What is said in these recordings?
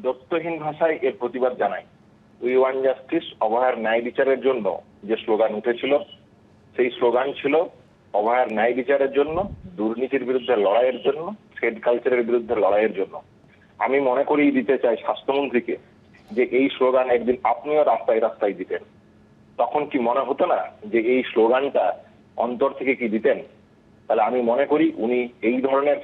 দত্তহীন ভাষায় এর প্রতিবাদ জানাই। উই ওয়ান্ট জাস্টিস, অভয়ার ন্যায় বিচারের জন্য যে স্লোগান উঠেছিল, সেই স্লোগান ছিল অভয়ার ন্যায় বিচারের জন্য, দুর্নীতির বিরুদ্ধে লড়াইয়ের জন্য, থ্রেড কালচারের বিরুদ্ধে লড়াইয়ের জন্য। আমি মনে করিয়ে দিতে চাই স্বাস্থ্যমন্ত্রীকে যে এই স্লোগান একদিন আপনিও রাস্তায় রাস্তায় দিতেন। তখন কি মনে হতো না যে এই স্লোগানটা অন্তর থেকে কি দিতেন? তাহলে আমি মনে করি উনি এই ধরনের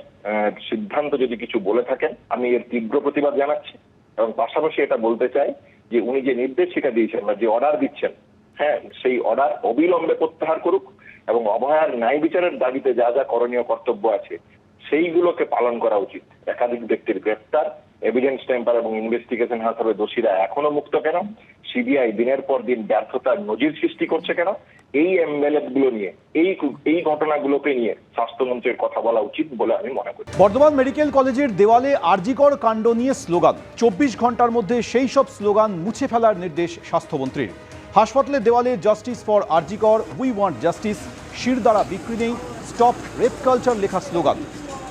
সিদ্ধান্ত যদি কিছু বলে থাকেন, আমি এর তীব্র প্রতিবাদ জানাচ্ছি। এবং পাশাপাশি এটা বলতে চাই যে উনি যে নির্দেশিকা দিয়েছেন বা যে অর্ডার দিচ্ছেন, হ্যাঁ, সেই অর্ডার অবিলম্বে প্রত্যাহার করুক এবং অভয়ার ন্যায় বিচারের দাবিতে যা যা করণীয় কর্তব্য আছে সেইগুলোকে পালন করা উচিত। একাধিক ব্যক্তির গ্রেপ্তার, এভিডেন্স টেম্পার এবং ইনভেস্টিগেশন হাতে হবে দোষীরা এখনো মুক্ত কেন? সিবিআই দিনের পর দিন ব্যর্থতার নজির সৃষ্টি করছে কেন? এই এমএলএ গুলো নিয়ে, এই ঘটনাগুলোকে নিয়ে স্বাস্থ্যমন্ত্রীর কথা বলা উচিত বলে আমি মনে করি। বর্ধমান মেডিকেল কলেজের দেওয়ালে আরজিকর কাণ্ড নিয়ে স্লোগান, 24 ঘন্টার মধ্যে সেই সব স্লোগান মুছে ফেলার নির্দেশ স্বাস্থ্যমন্ত্রীর। হাসপাতালের দেওয়ালে justice for RG Kar, we want justice, শিরদাঁড়া বিক্রি নেই, স্টপ রেপ কালচার লেখা স্লোগান।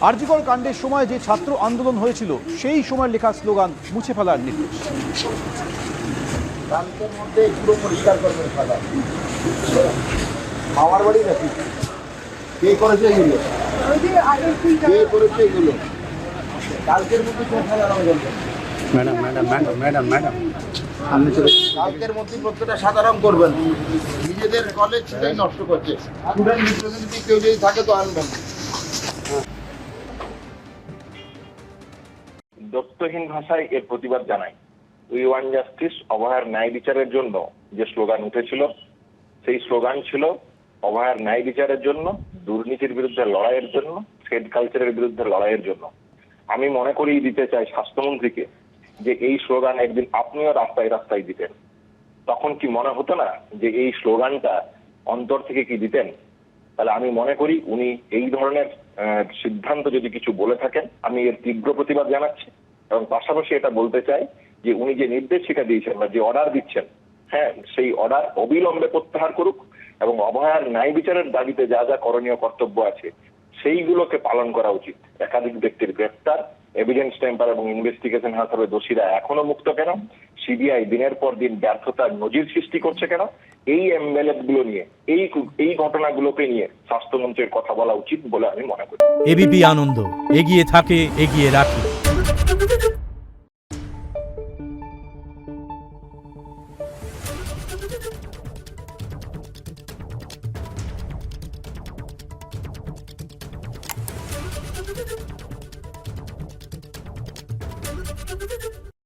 আরজিকর কাণ্ডের সময় যে ছাত্র আন্দোলন হয়েছিল সেই সময় লেখা স্লোগান মুছে ফেলার নির্দেশ। কালকের মধ্যে পুরো পরিষ্কার করবেন খাতা। মামার বাড়ি নাকি? কে করেছে এগুলো? কে করেছে এগুলো? কালকের মধ্যে madam madam madam madam madam সামনে চলে, কালকের মধ্যে প্রত্যেকটা সাধারণ করবেন। নিজেদের কলেজ সেটাই নষ্ট করছে। স্টুডেন্ট রিপ্রেজেন্টেটিভ কেউ যদি থাকে তো আনবেন। দত্তহীন ভাষায় এর প্রতিবাদ জানাই। উই ওয়ান্ট জাস্টিস, অভয়ার ন্যায় বিচারের জন্য যে স্লোগান উঠেছিল, সেই স্লোগান ছিল অভয়ার ন্যায় বিচারের জন্য, দুর্নীতির বিরুদ্ধে লড়াইয়ের জন্য, থ্রেড কালচারের বিরুদ্ধে লড়াইয়ের জন্য। আমি মনে করিয়ে দিতে চাই স্বাস্থ্যমন্ত্রীকে যে এই স্লোগান একদিন আপনিও রাস্তায় রাস্তায় দিতেন। তখন কি মনে হতো না যে এই স্লোগানটা অন্তর থেকে কি দিতেন? তাহলে আমি মনে করি উনি এই ধরনের সিদ্ধান্ত যদি কিছু বলে থাকেন, আমি এর তীব্র প্রতিবাদ জানাচ্ছি। এবং পাশাপাশি এটা বলতে চাই যে উনি যে নির্দেশিকা দিয়েছেন বা যে অর্ডার দিচ্ছেন, হ্যাঁ, সেই অর্ডার অবিলম্বে প্রত্যাহার করুক এবং অভয়ার ন্যায় বিচারের দাবিতে যা যা করণীয় কর্তব্য আছে সেইগুলোকে পালন করা উচিত। একাধিক ব্যক্তির গ্রেপ্তার, এভিডেন্স টেম্পার এবং ইনভেস্টিগেশন হাতে হবে দোষীরা এখনো মুক্ত কেন? সিবিআই দিনের পর দিন ব্যর্থতার নজির সৃষ্টি করছে কেন? এই এমএলএ গুলো নিয়ে, এই ঘটনাগুলোকে নিয়ে স্বাস্থ্যমন্ত্রীর কথা বলা উচিত বলে আমি মনে করি। এবিপি আনন্দ, এগিয়ে থাকে, এগিয়ে রাখে।